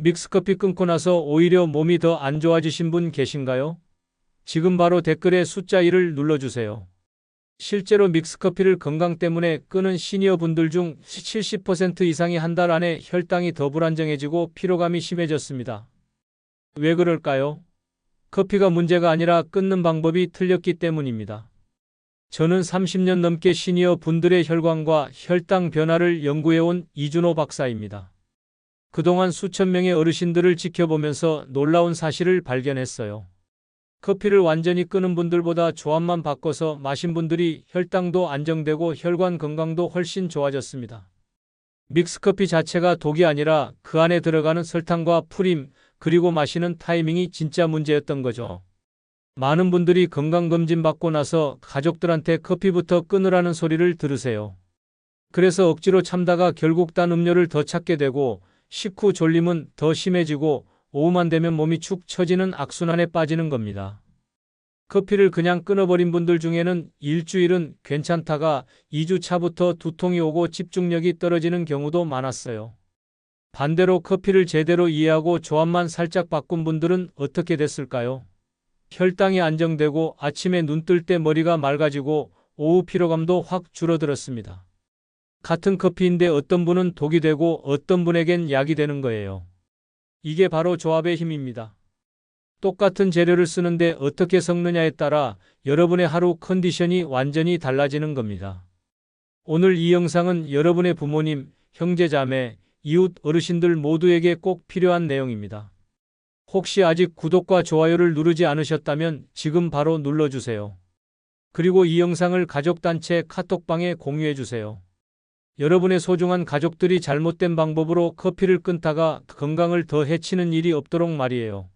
믹스커피 끊고 나서 오히려 몸이 더 안 좋아지신 분 계신가요? 지금 바로 댓글에 숫자 1을 눌러주세요. 실제로 믹스커피를 건강 때문에 끊은 시니어 분들 중 70% 이상이 한 달 안에 혈당이 더 불안정해지고 피로감이 심해졌습니다. 왜 그럴까요? 커피가 문제가 아니라 끊는 방법이 틀렸기 때문입니다. 저는 30년 넘게 시니어 분들의 혈관과 혈당 변화를 연구해온 이준호 박사입니다. 그동안 수천 명의 어르신들을 지켜보면서 놀라운 사실을 발견했어요. 커피를 완전히 끊은 분들보다 조합만 바꿔서 마신 분들이 혈당도 안정되고 혈관 건강도 훨씬 좋아졌습니다. 믹스커피 자체가 독이 아니라 그 안에 들어가는 설탕과 프림, 그리고 마시는 타이밍이 진짜 문제였던 거죠. 많은 분들이 건강검진 받고 나서 가족들한테 커피부터 끊으라는 소리를 들으세요. 그래서 억지로 참다가 결국 단 음료를 더 찾게 되고 식후 졸림은 더 심해지고 오후만 되면 몸이 축 처지는 악순환에 빠지는 겁니다. 커피를 그냥 끊어버린 분들 중에는 일주일은 괜찮다가 2주 차부터 두통이 오고 집중력이 떨어지는 경우도 많았어요. 반대로 커피를 제대로 이해하고 조합만 살짝 바꾼 분들은 어떻게 됐을까요? 혈당이 안정되고 아침에 눈 뜰 때 머리가 맑아지고 오후 피로감도 확 줄어들었습니다. 같은 커피인데 어떤 분은 독이 되고 어떤 분에겐 약이 되는 거예요. 이게 바로 조합의 힘입니다. 똑같은 재료를 쓰는데 어떻게 섞느냐에 따라 여러분의 하루 컨디션이 완전히 달라지는 겁니다. 오늘 이 영상은 여러분의 부모님, 형제자매, 이웃 어르신들 모두에게 꼭 필요한 내용입니다. 혹시 아직 구독과 좋아요를 누르지 않으셨다면 지금 바로 눌러주세요. 그리고 이 영상을 가족단체 카톡방에 공유해주세요. 여러분의 소중한 가족들이 잘못된 방법으로 커피를 끊다가 건강을 더 해치는 일이 없도록 말이에요.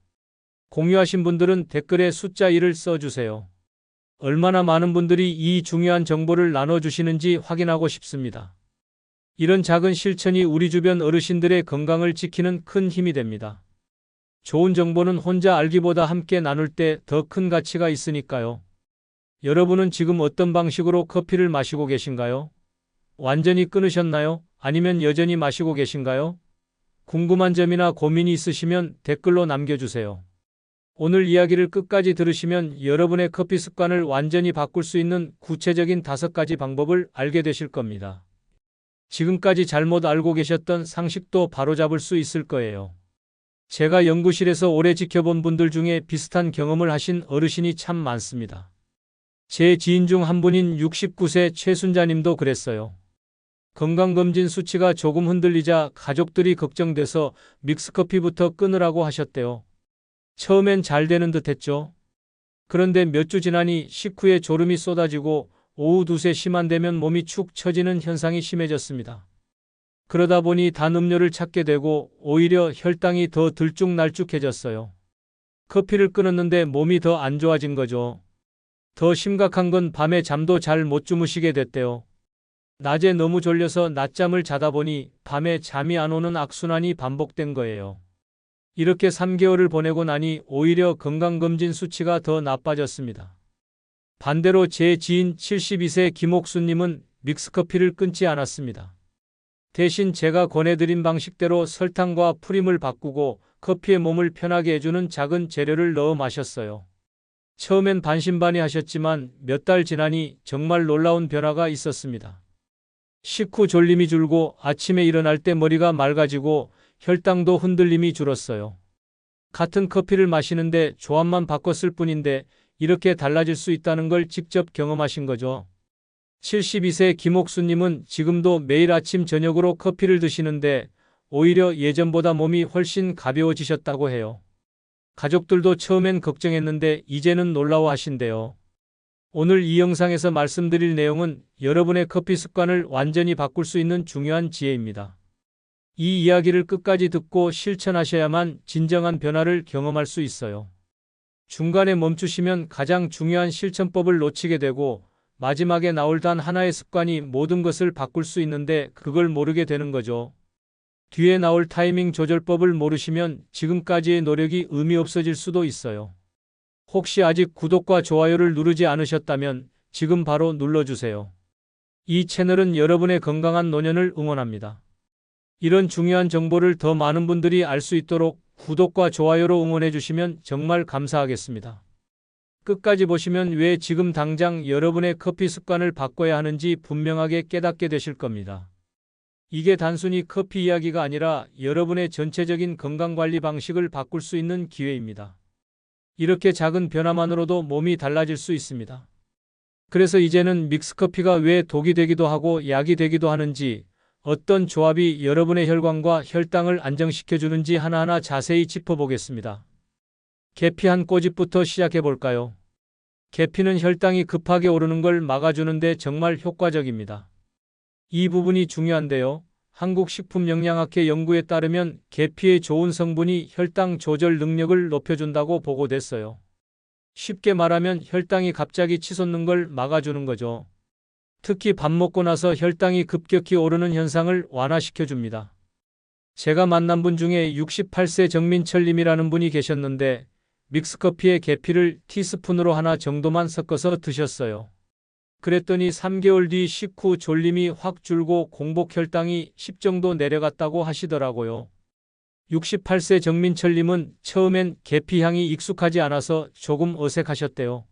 공유하신 분들은 댓글에 숫자 1을 써주세요. 얼마나 많은 분들이 이 중요한 정보를 나눠주시는지 확인하고 싶습니다. 이런 작은 실천이 우리 주변 어르신들의 건강을 지키는 큰 힘이 됩니다. 좋은 정보는 혼자 알기보다 함께 나눌 때 더 큰 가치가 있으니까요. 여러분은 지금 어떤 방식으로 커피를 마시고 계신가요? 완전히 끊으셨나요? 아니면 여전히 마시고 계신가요? 궁금한 점이나 고민이 있으시면 댓글로 남겨주세요. 오늘 이야기를 끝까지 들으시면 여러분의 커피 습관을 완전히 바꿀 수 있는 구체적인 5가지 방법을 알게 되실 겁니다. 지금까지 잘못 알고 계셨던 상식도 바로잡을 수 있을 거예요. 제가 연구실에서 오래 지켜본 분들 중에 비슷한 경험을 하신 어르신이 참 많습니다. 제 지인 중 한 분인 69세 최순자님도 그랬어요. 건강검진 수치가 조금 흔들리자 가족들이 걱정돼서 믹스커피부터 끊으라고 하셨대요. 처음엔 잘 되는 듯 했죠. 그런데 몇 주 지나니 식후에 졸음이 쏟아지고 오후 2세 시만 되면 몸이 축 처지는 현상이 심해졌습니다. 그러다 보니 단 음료를 찾게 되고 오히려 혈당이 더 들쭉날쭉해졌어요. 커피를 끊었는데 몸이 더 안 좋아진 거죠. 더 심각한 건 밤에 잠도 잘 못 주무시게 됐대요. 낮에 너무 졸려서 낮잠을 자다 보니 밤에 잠이 안 오는 악순환이 반복된 거예요. 이렇게 3개월을 보내고 나니 오히려 건강검진 수치가 더 나빠졌습니다. 반대로 제 지인 72세 김옥수님은 믹스커피를 끊지 않았습니다. 대신 제가 권해드린 방식대로 설탕과 프림을 바꾸고 커피에 몸을 편하게 해주는 작은 재료를 넣어 마셨어요. 처음엔 반신반의하셨지만 몇 달 지나니 정말 놀라운 변화가 있었습니다. 식후 졸림이 줄고 아침에 일어날 때 머리가 맑아지고 혈당도 흔들림이 줄었어요. 같은 커피를 마시는데 조합만 바꿨을 뿐인데 이렇게 달라질 수 있다는 걸 직접 경험하신 거죠. 72세 김옥수님은 지금도 매일 아침 저녁으로 커피를 드시는데 오히려 예전보다 몸이 훨씬 가벼워지셨다고 해요. 가족들도 처음엔 걱정했는데 이제는 놀라워하신대요. 오늘 이 영상에서 말씀드릴 내용은 여러분의 커피 습관을 완전히 바꿀 수 있는 중요한 지혜입니다. 이 이야기를 끝까지 듣고 실천하셔야만 진정한 변화를 경험할 수 있어요. 중간에 멈추시면 가장 중요한 실천법을 놓치게 되고 마지막에 나올 단 하나의 습관이 모든 것을 바꿀 수 있는데 그걸 모르게 되는 거죠. 뒤에 나올 타이밍 조절법을 모르시면 지금까지의 노력이 의미 없어질 수도 있어요. 혹시 아직 구독과 좋아요를 누르지 않으셨다면 지금 바로 눌러주세요. 이 채널은 여러분의 건강한 노년을 응원합니다. 이런 중요한 정보를 더 많은 분들이 알 수 있도록 구독과 좋아요로 응원해 주시면 정말 감사하겠습니다. 끝까지 보시면 왜 지금 당장 여러분의 커피 습관을 바꿔야 하는지 분명하게 깨닫게 되실 겁니다. 이게 단순히 커피 이야기가 아니라 여러분의 전체적인 건강관리 방식을 바꿀 수 있는 기회입니다. 이렇게 작은 변화만으로도 몸이 달라질 수 있습니다. 그래서 이제는 믹스커피가 왜 독이 되기도 하고 약이 되기도 하는지, 어떤 조합이 여러분의 혈관과 혈당을 안정시켜주는지 하나하나 자세히 짚어보겠습니다. 계피 한 꼬집부터 시작해 볼까요? 계피는 혈당이 급하게 오르는 걸 막아주는데 정말 효과적입니다. 이 부분이 중요한데요. 한국식품영양학회 연구에 따르면 계피의 좋은 성분이 혈당 조절 능력을 높여준다고 보고됐어요. 쉽게 말하면 혈당이 갑자기 치솟는 걸 막아주는 거죠. 특히 밥 먹고 나서 혈당이 급격히 오르는 현상을 완화시켜줍니다. 제가 만난 분 중에 68세 정민철님이라는 분이 계셨는데 믹스커피에 계피를 티스푼으로 하나 정도만 섞어서 드셨어요. 그랬더니 3개월 뒤 식후 졸림이 확 줄고 공복 혈당이 10 정도 내려갔다고 하시더라고요. 68세 정민철님은 처음엔 계피 향이 익숙하지 않아서 조금 어색하셨대요.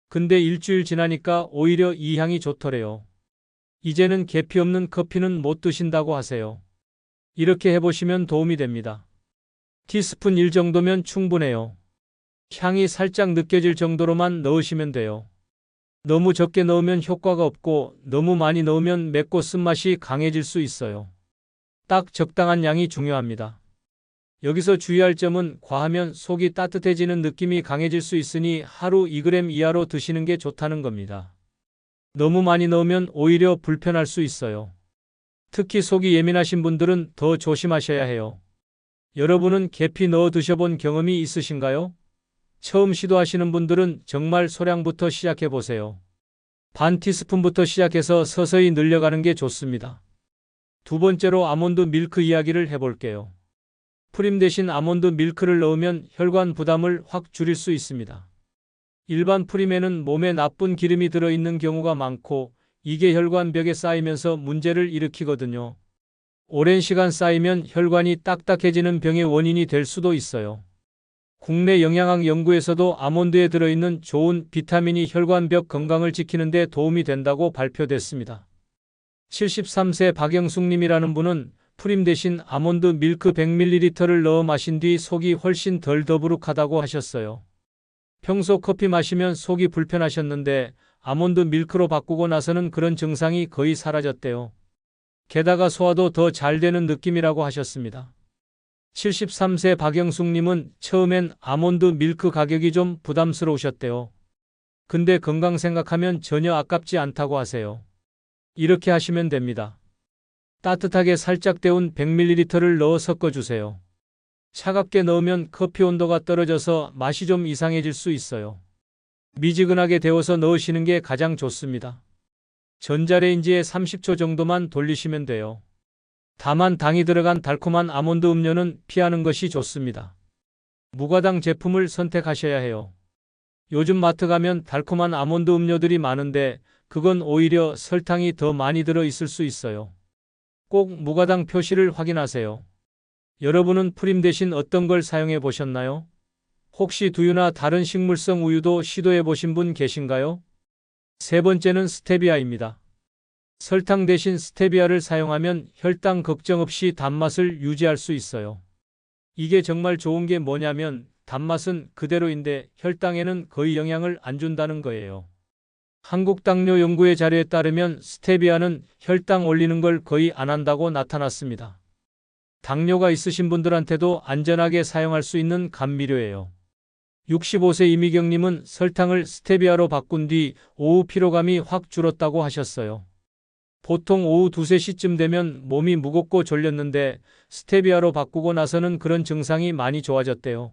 근데 일주일 지나니까 오히려 이 향이 좋더래요. 이제는 계피 없는 커피는 못 드신다고 하세요. 이렇게 해보시면 도움이 됩니다. 티스푼 1 정도면 충분해요. 향이 살짝 느껴질 정도로만 넣으시면 돼요. 너무 적게 넣으면 효과가 없고 너무 많이 넣으면 맵고 쓴맛이 강해질 수 있어요. 딱 적당한 양이 중요합니다. 여기서 주의할 점은 과하면 속이 따뜻해지는 느낌이 강해질 수 있으니 하루 2g 이하로 드시는 게 좋다는 겁니다. 너무 많이 넣으면 오히려 불편할 수 있어요. 특히 속이 예민하신 분들은 더 조심하셔야 해요. 여러분은 계피 넣어 드셔본 경험이 있으신가요? 처음 시도하시는 분들은 정말 소량부터 시작해 보세요. 반 티스푼부터 시작해서 서서히 늘려가는 게 좋습니다. 두 번째로 아몬드 밀크 이야기를 해볼게요. 프림 대신 아몬드 밀크를 넣으면 혈관 부담을 확 줄일 수 있습니다. 일반 프림에는 몸에 나쁜 기름이 들어있는 경우가 많고 이게 혈관벽에 쌓이면서 문제를 일으키거든요. 오랜 시간 쌓이면 혈관이 딱딱해지는 병의 원인이 될 수도 있어요. 국내 영양학 연구에서도 아몬드에 들어있는 좋은 비타민이 혈관벽 건강을 지키는 데 도움이 된다고 발표됐습니다. 73세 박영숙님이라는 분은 프림 대신 아몬드 밀크 100ml를 넣어 마신 뒤 속이 훨씬 덜 더부룩하다고 하셨어요. 평소 커피 마시면 속이 불편하셨는데 아몬드 밀크로 바꾸고 나서는 그런 증상이 거의 사라졌대요. 게다가 소화도 더 잘 되는 느낌이라고 하셨습니다. 73세 박영숙님은 처음엔 아몬드 밀크 가격이 좀 부담스러우셨대요. 근데 건강 생각하면 전혀 아깝지 않다고 하세요. 이렇게 하시면 됩니다. 따뜻하게 살짝 데운 100ml를 넣어 섞어주세요. 차갑게 넣으면 커피 온도가 떨어져서 맛이 좀 이상해질 수 있어요. 미지근하게 데워서 넣으시는 게 가장 좋습니다. 전자레인지에 30초 정도만 돌리시면 돼요. 다만 당이 들어간 달콤한 아몬드 음료는 피하는 것이 좋습니다. 무가당 제품을 선택하셔야 해요. 요즘 마트 가면 달콤한 아몬드 음료들이 많은데 그건 오히려 설탕이 더 많이 들어 있을 수 있어요. 꼭 무가당 표시를 확인하세요. 여러분은 프림 대신 어떤 걸 사용해 보셨나요? 혹시 두유나 다른 식물성 우유도 시도해 보신 분 계신가요? 세 번째는 스테비아입니다. 설탕 대신 스테비아를 사용하면 혈당 걱정 없이 단맛을 유지할 수 있어요. 이게 정말 좋은 게 뭐냐면 단맛은 그대로인데 혈당에는 거의 영향을 안 준다는 거예요. 한국당뇨연구의 자료에 따르면 스테비아는 혈당 올리는 걸 거의 안 한다고 나타났습니다. 당뇨가 있으신 분들한테도 안전하게 사용할 수 있는 감미료예요. 65세 이미경님은 설탕을 스테비아로 바꾼 뒤 오후 피로감이 확 줄었다고 하셨어요. 보통 오후 2, 3시쯤 되면 몸이 무겁고 졸렸는데 스테비아로 바꾸고 나서는 그런 증상이 많이 좋아졌대요.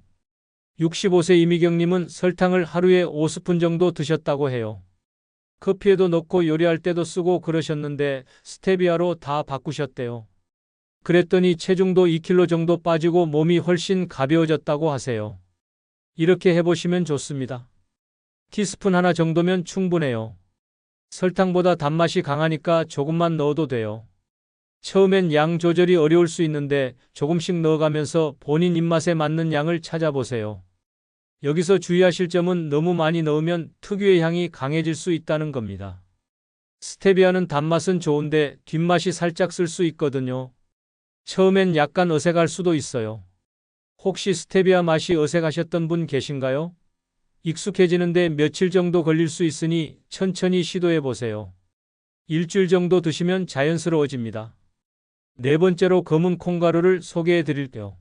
65세 이미경님은 설탕을 하루에 5스푼 정도 드셨다고 해요. 커피에도 넣고 요리할 때도 쓰고 그러셨는데 스테비아로 다 바꾸셨대요. 그랬더니 체중도 2kg 정도 빠지고 몸이 훨씬 가벼워졌다고 하세요. 이렇게 해보시면 좋습니다. 티스푼 하나 정도면 충분해요. 설탕보다 단맛이 강하니까 조금만 넣어도 돼요. 처음엔 양 조절이 어려울 수 있는데 조금씩 넣어가면서 본인 입맛에 맞는 양을 찾아보세요. 여기서 주의하실 점은 너무 많이 넣으면 특유의 향이 강해질 수 있다는 겁니다. 스테비아는 단맛은 좋은데 뒷맛이 살짝 쓸 수 있거든요. 처음엔 약간 어색할 수도 있어요. 혹시 스테비아 맛이 어색하셨던 분 계신가요? 익숙해지는데 며칠 정도 걸릴 수 있으니 천천히 시도해 보세요. 일주일 정도 드시면 자연스러워집니다. 네 번째로 검은 콩가루를 소개해 드릴게요.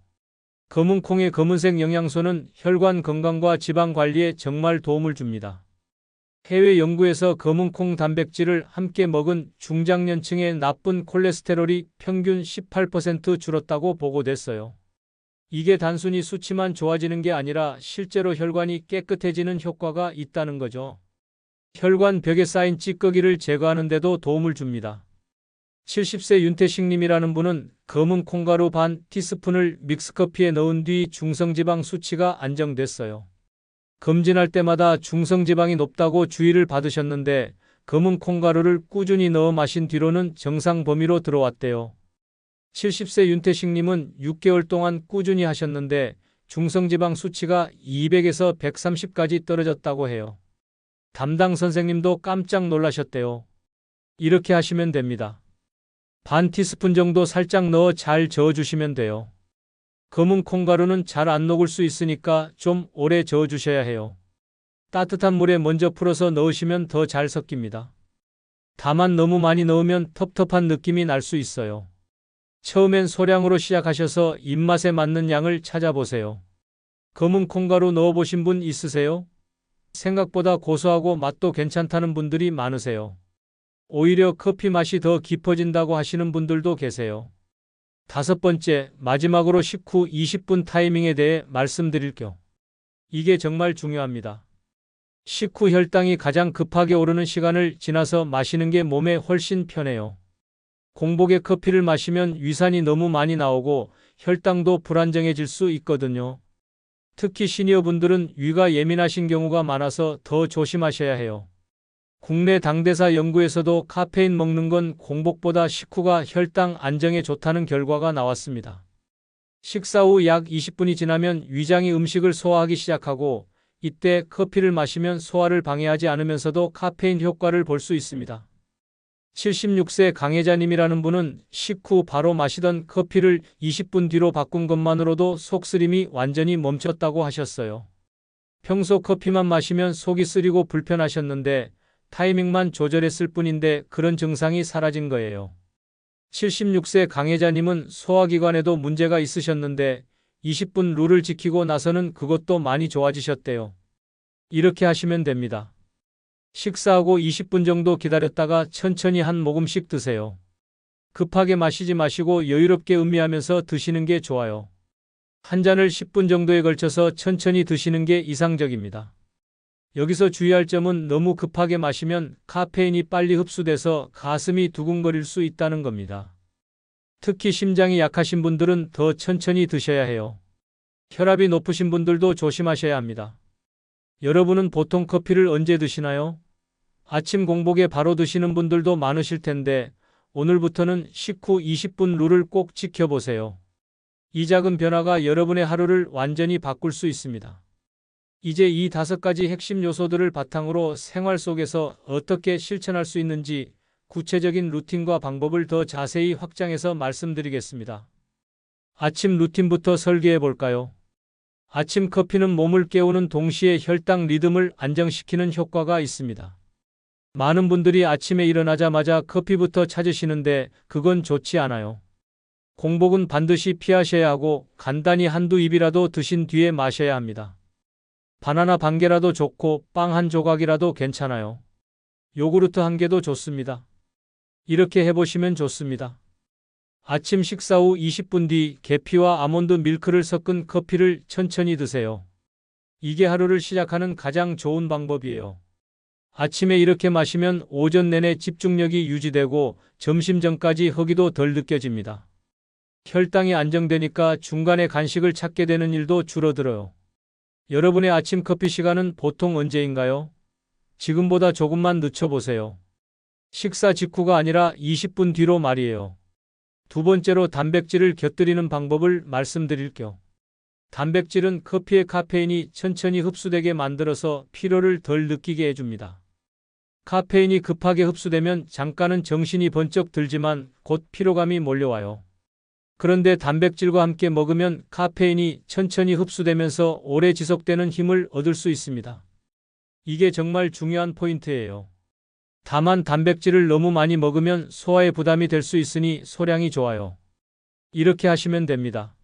검은 콩의 검은색 영양소는 혈관 건강과 지방 관리에 정말 도움을 줍니다. 해외 연구에서 검은 콩 단백질을 함께 먹은 중장년층의 나쁜 콜레스테롤이 평균 18% 줄었다고 보고됐어요. 이게 단순히 수치만 좋아지는 게 아니라 실제로 혈관이 깨끗해지는 효과가 있다는 거죠. 혈관 벽에 쌓인 찌꺼기를 제거하는 데도 도움을 줍니다. 70세 윤태식님이라는 분은 검은 콩가루 반 티스푼을 믹스커피에 넣은 뒤 중성지방 수치가 안정됐어요. 검진할 때마다 중성지방이 높다고 주의를 받으셨는데 검은 콩가루를 꾸준히 넣어 마신 뒤로는 정상 범위로 들어왔대요. 70세 윤태식님은 6개월 동안 꾸준히 하셨는데 중성지방 수치가 200에서 130까지 떨어졌다고 해요. 담당 선생님도 깜짝 놀라셨대요. 이렇게 하시면 됩니다. 반 티스푼 정도 살짝 넣어 잘 저어주시면 돼요. 검은 콩가루는 잘 안 녹을 수 있으니까 좀 오래 저어주셔야 해요. 따뜻한 물에 먼저 풀어서 넣으시면 더 잘 섞입니다. 다만 너무 많이 넣으면 텁텁한 느낌이 날 수 있어요. 처음엔 소량으로 시작하셔서 입맛에 맞는 양을 찾아보세요. 검은 콩가루 넣어보신 분 있으세요? 생각보다 고소하고 맛도 괜찮다는 분들이 많으세요. 오히려 커피 맛이 더 깊어진다고 하시는 분들도 계세요. 다섯 번째, 마지막으로 식후 20분 타이밍에 대해 말씀드릴게요. 이게 정말 중요합니다. 식후 혈당이 가장 급하게 오르는 시간을 지나서 마시는 게 몸에 훨씬 편해요. 공복에 커피를 마시면 위산이 너무 많이 나오고 혈당도 불안정해질 수 있거든요. 특히 시니어분들은 위가 예민하신 경우가 많아서 더 조심하셔야 해요. 국내 당대사 연구에서도 카페인 먹는 건 공복보다 식후가 혈당 안정에 좋다는 결과가 나왔습니다. 식사 후 약 20분이 지나면 위장이 음식을 소화하기 시작하고 이때 커피를 마시면 소화를 방해하지 않으면서도 카페인 효과를 볼 수 있습니다. 76세 강혜자님이라는 분은 식후 바로 마시던 커피를 20분 뒤로 바꾼 것만으로도 속쓰림이 완전히 멈췄다고 하셨어요. 평소 커피만 마시면 속이 쓰리고 불편하셨는데 타이밍만 조절했을 뿐인데 그런 증상이 사라진 거예요. 76세 강혜자님은 소화기관에도 문제가 있으셨는데 20분 룰을 지키고 나서는 그것도 많이 좋아지셨대요. 이렇게 하시면 됩니다. 식사하고 20분 정도 기다렸다가 천천히 한 모금씩 드세요. 급하게 마시지 마시고 여유롭게 음미하면서 드시는 게 좋아요. 한 잔을 10분 정도에 걸쳐서 천천히 드시는 게 이상적입니다. 여기서 주의할 점은 너무 급하게 마시면 카페인이 빨리 흡수돼서 가슴이 두근거릴 수 있다는 겁니다. 특히 심장이 약하신 분들은 더 천천히 드셔야 해요. 혈압이 높으신 분들도 조심하셔야 합니다. 여러분은 보통 커피를 언제 드시나요? 아침 공복에 바로 드시는 분들도 많으실 텐데 오늘부터는 식후 20분 룰을 꼭 지켜보세요. 이 작은 변화가 여러분의 하루를 완전히 바꿀 수 있습니다. 이제 이 5가지 핵심 요소들을 바탕으로 생활 속에서 어떻게 실천할 수 있는지 구체적인 루틴과 방법을 더 자세히 확장해서 말씀드리겠습니다. 아침 루틴부터 설계해 볼까요? 아침 커피는 몸을 깨우는 동시에 혈당 리듬을 안정시키는 효과가 있습니다. 많은 분들이 아침에 일어나자마자 커피부터 찾으시는데 그건 좋지 않아요. 공복은 반드시 피하셔야 하고 간단히 한두 입이라도 드신 뒤에 마셔야 합니다. 바나나 반 개라도 좋고 빵 한 조각이라도 괜찮아요. 요구르트 한 개도 좋습니다. 이렇게 해보시면 좋습니다. 아침 식사 후 20분 뒤 계피와 아몬드 밀크를 섞은 커피를 천천히 드세요. 이게 하루를 시작하는 가장 좋은 방법이에요. 아침에 이렇게 마시면 오전 내내 집중력이 유지되고 점심 전까지 허기도 덜 느껴집니다. 혈당이 안정되니까 중간에 간식을 찾게 되는 일도 줄어들어요. 여러분의 아침 커피 시간은 보통 언제인가요? 지금보다 조금만 늦춰보세요. 식사 직후가 아니라 20분 뒤로 말이에요. 두 번째로 단백질을 곁들이는 방법을 말씀드릴게요. 단백질은 커피의 카페인이 천천히 흡수되게 만들어서 피로를 덜 느끼게 해줍니다. 카페인이 급하게 흡수되면 잠깐은 정신이 번쩍 들지만 곧 피로감이 몰려와요. 그런데 단백질과 함께 먹으면 카페인이 천천히 흡수되면서 오래 지속되는 힘을 얻을 수 있습니다. 이게 정말 중요한 포인트예요. 다만 단백질을 너무 많이 먹으면 소화에 부담이 될 수 있으니 소량이 좋아요. 이렇게 하시면 됩니다.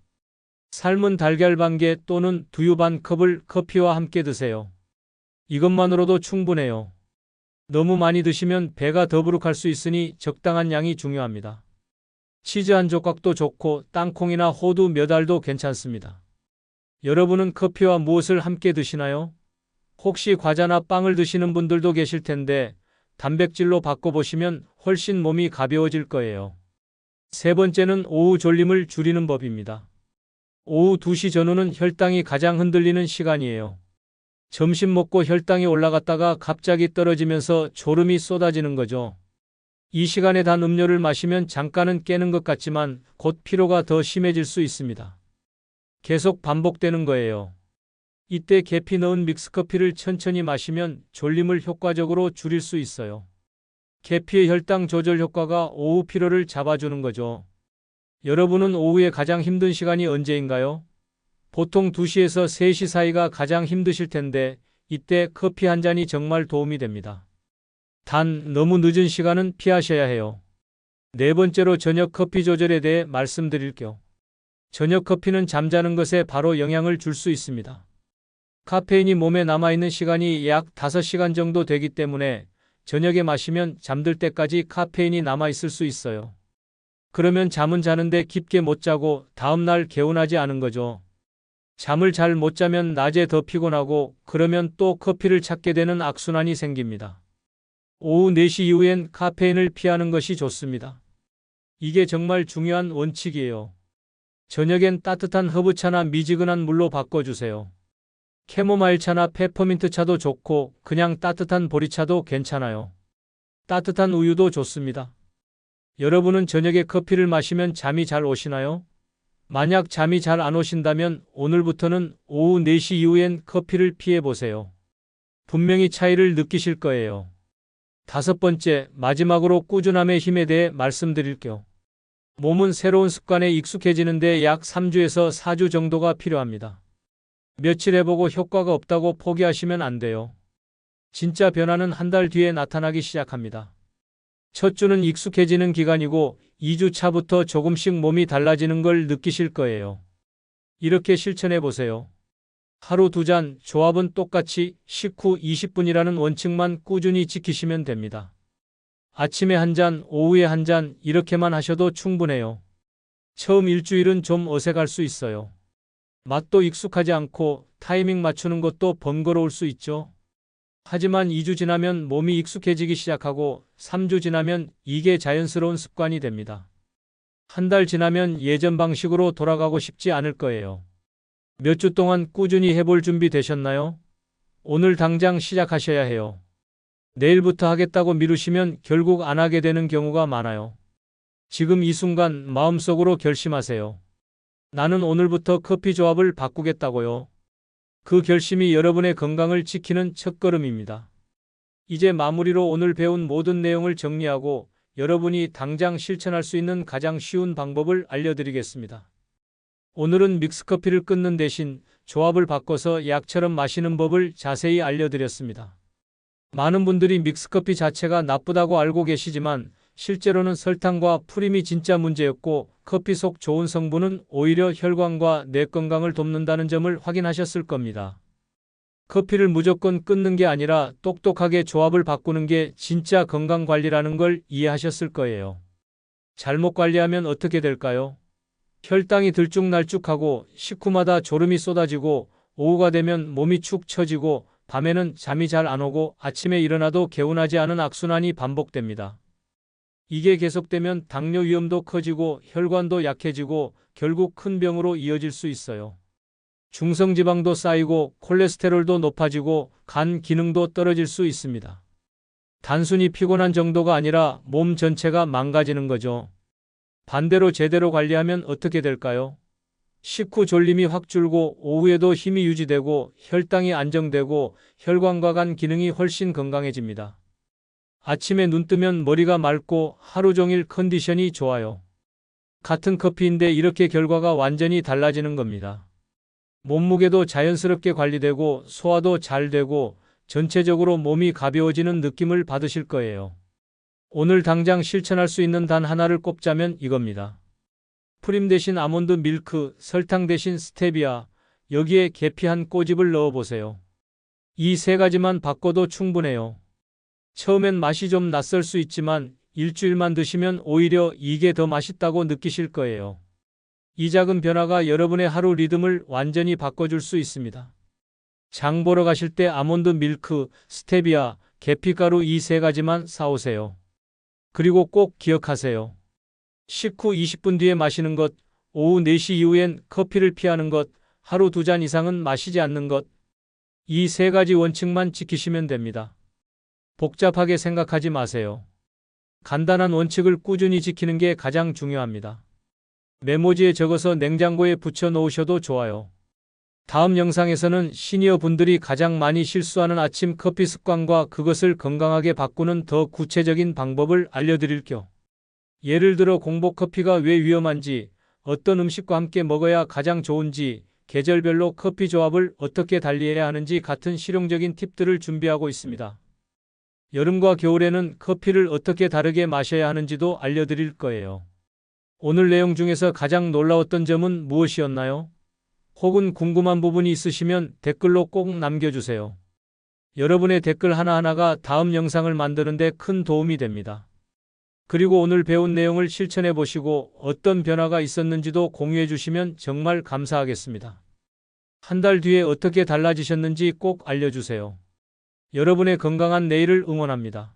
삶은 달걀 반 개 또는 두유 반 컵을 커피와 함께 드세요. 이것만으로도 충분해요. 너무 많이 드시면 배가 더부룩할 수 있으니 적당한 양이 중요합니다. 치즈 한 조각도 좋고 땅콩이나 호두 몇 알도 괜찮습니다. 여러분은 커피와 무엇을 함께 드시나요? 혹시 과자나 빵을 드시는 분들도 계실 텐데 단백질로 바꿔보시면 훨씬 몸이 가벼워질 거예요. 세 번째는 오후 졸림을 줄이는 법입니다. 오후 2시 전후는 혈당이 가장 흔들리는 시간이에요. 점심 먹고 혈당이 올라갔다가 갑자기 떨어지면서 졸음이 쏟아지는 거죠. 이 시간에 단 음료를 마시면 잠깐은 깨는 것 같지만 곧 피로가 더 심해질 수 있습니다. 계속 반복되는 거예요. 이때 계피 넣은 믹스커피를 천천히 마시면 졸림을 효과적으로 줄일 수 있어요. 계피의 혈당 조절 효과가 오후 피로를 잡아주는 거죠. 여러분은 오후에 가장 힘든 시간이 언제인가요? 보통 2시에서 3시 사이가 가장 힘드실 텐데 이때 커피 한 잔이 정말 도움이 됩니다. 단 너무 늦은 시간은 피하셔야 해요. 네 번째로 저녁 커피 조절에 대해 말씀드릴게요. 저녁 커피는 잠자는 것에 바로 영향을 줄 수 있습니다. 카페인이 몸에 남아있는 시간이 약 5시간 정도 되기 때문에 저녁에 마시면 잠들 때까지 카페인이 남아있을 수 있어요. 그러면 잠은 자는데 깊게 못 자고 다음날 개운하지 않은 거죠. 잠을 잘 못 자면 낮에 더 피곤하고 그러면 또 커피를 찾게 되는 악순환이 생깁니다. 오후 4시 이후엔 카페인을 피하는 것이 좋습니다. 이게 정말 중요한 원칙이에요. 저녁엔 따뜻한 허브차나 미지근한 물로 바꿔주세요. 캐모마일 차나 페퍼민트 차도 좋고 그냥 따뜻한 보리차도 괜찮아요. 따뜻한 우유도 좋습니다. 여러분은 저녁에 커피를 마시면 잠이 잘 오시나요? 만약 잠이 잘 안 오신다면 오늘부터는 오후 4시 이후엔 커피를 피해보세요. 분명히 차이를 느끼실 거예요. 다섯 번째, 마지막으로 꾸준함의 힘에 대해 말씀드릴게요. 몸은 새로운 습관에 익숙해지는데 약 3주에서 4주 정도가 필요합니다. 며칠 해보고 효과가 없다고 포기하시면 안 돼요. 진짜 변화는 한 달 뒤에 나타나기 시작합니다. 첫 주는 익숙해지는 기간이고 2주 차부터 조금씩 몸이 달라지는 걸 느끼실 거예요. 이렇게 실천해 보세요. 하루 2잔, 조합은 똑같이 식후 20분이라는 원칙만 꾸준히 지키시면 됩니다. 아침에 1잔, 오후에 1잔 이렇게만 하셔도 충분해요. 처음 일주일은 좀 어색할 수 있어요. 맛도 익숙하지 않고 타이밍 맞추는 것도 번거로울 수 있죠. 하지만 2주 지나면 몸이 익숙해지기 시작하고 3주 지나면 이게 자연스러운 습관이 됩니다. 한 달 지나면 예전 방식으로 돌아가고 싶지 않을 거예요. 몇 주 동안 꾸준히 해볼 준비 되셨나요? 오늘 당장 시작하셔야 해요. 내일부터 하겠다고 미루시면 결국 안 하게 되는 경우가 많아요. 지금 이 순간 마음속으로 결심하세요. 나는 오늘부터 커피 조합을 바꾸겠다고요. 그 결심이 여러분의 건강을 지키는 첫걸음입니다. 이제 마무리로 오늘 배운 모든 내용을 정리하고 여러분이 당장 실천할 수 있는 가장 쉬운 방법을 알려드리겠습니다. 오늘은 믹스커피를 끊는 대신 조합을 바꿔서 약처럼 마시는 법을 자세히 알려드렸습니다. 많은 분들이 믹스커피 자체가 나쁘다고 알고 계시지만 실제로는 설탕과 프림이 진짜 문제였고 커피 속 좋은 성분은 오히려 혈관과 뇌 건강을 돕는다는 점을 확인하셨을 겁니다. 커피를 무조건 끊는 게 아니라 똑똑하게 조합을 바꾸는 게 진짜 건강관리라는 걸 이해하셨을 거예요. 잘못 관리하면 어떻게 될까요? 혈당이 들쭉날쭉하고 식후마다 졸음이 쏟아지고 오후가 되면 몸이 축 처지고 밤에는 잠이 잘 안 오고 아침에 일어나도 개운하지 않은 악순환이 반복됩니다. 이게 계속되면 당뇨 위험도 커지고 혈관도 약해지고 결국 큰 병으로 이어질 수 있어요. 중성지방도 쌓이고 콜레스테롤도 높아지고 간 기능도 떨어질 수 있습니다. 단순히 피곤한 정도가 아니라 몸 전체가 망가지는 거죠. 반대로 제대로 관리하면 어떻게 될까요? 식후 졸림이 확 줄고 오후에도 힘이 유지되고 혈당이 안정되고 혈관과 간 기능이 훨씬 건강해집니다. 아침에 눈 뜨면 머리가 맑고 하루 종일 컨디션이 좋아요. 같은 커피인데 이렇게 결과가 완전히 달라지는 겁니다. 몸무게도 자연스럽게 관리되고 소화도 잘 되고 전체적으로 몸이 가벼워지는 느낌을 받으실 거예요. 오늘 당장 실천할 수 있는 단 하나를 꼽자면 이겁니다. 프림 대신 아몬드 밀크, 설탕 대신 스테비아, 여기에 계피 한 꼬집을 넣어보세요. 이 세 가지만 바꿔도 충분해요. 처음엔 맛이 좀 낯설 수 있지만 일주일만 드시면 오히려 이게 더 맛있다고 느끼실 거예요. 이 작은 변화가 여러분의 하루 리듬을 완전히 바꿔줄 수 있습니다. 장 보러 가실 때 아몬드 밀크, 스테비아, 계피가루 이 세 가지만 사오세요. 그리고 꼭 기억하세요. 식후 20분 뒤에 마시는 것, 오후 4시 이후엔 커피를 피하는 것, 하루 2잔 이상은 마시지 않는 것. 이 세 가지 원칙만 지키시면 됩니다. 복잡하게 생각하지 마세요. 간단한 원칙을 꾸준히 지키는 게 가장 중요합니다. 메모지에 적어서 냉장고에 붙여 놓으셔도 좋아요. 다음 영상에서는 시니어 분들이 가장 많이 실수하는 아침 커피 습관과 그것을 건강하게 바꾸는 더 구체적인 방법을 알려드릴게요. 예를 들어 공복 커피가 왜 위험한지, 어떤 음식과 함께 먹어야 가장 좋은지, 계절별로 커피 조합을 어떻게 달리해야 하는지 같은 실용적인 팁들을 준비하고 있습니다. 여름과 겨울에는 커피를 어떻게 다르게 마셔야 하는지도 알려드릴 거예요. 오늘 내용 중에서 가장 놀라웠던 점은 무엇이었나요? 혹은 궁금한 부분이 있으시면 댓글로 꼭 남겨주세요. 여러분의 댓글 하나하나가 다음 영상을 만드는 데 큰 도움이 됩니다. 그리고 오늘 배운 내용을 실천해 보시고 어떤 변화가 있었는지도 공유해 주시면 정말 감사하겠습니다. 한 달 뒤에 어떻게 달라지셨는지 꼭 알려주세요. 여러분의 건강한 내일을 응원합니다.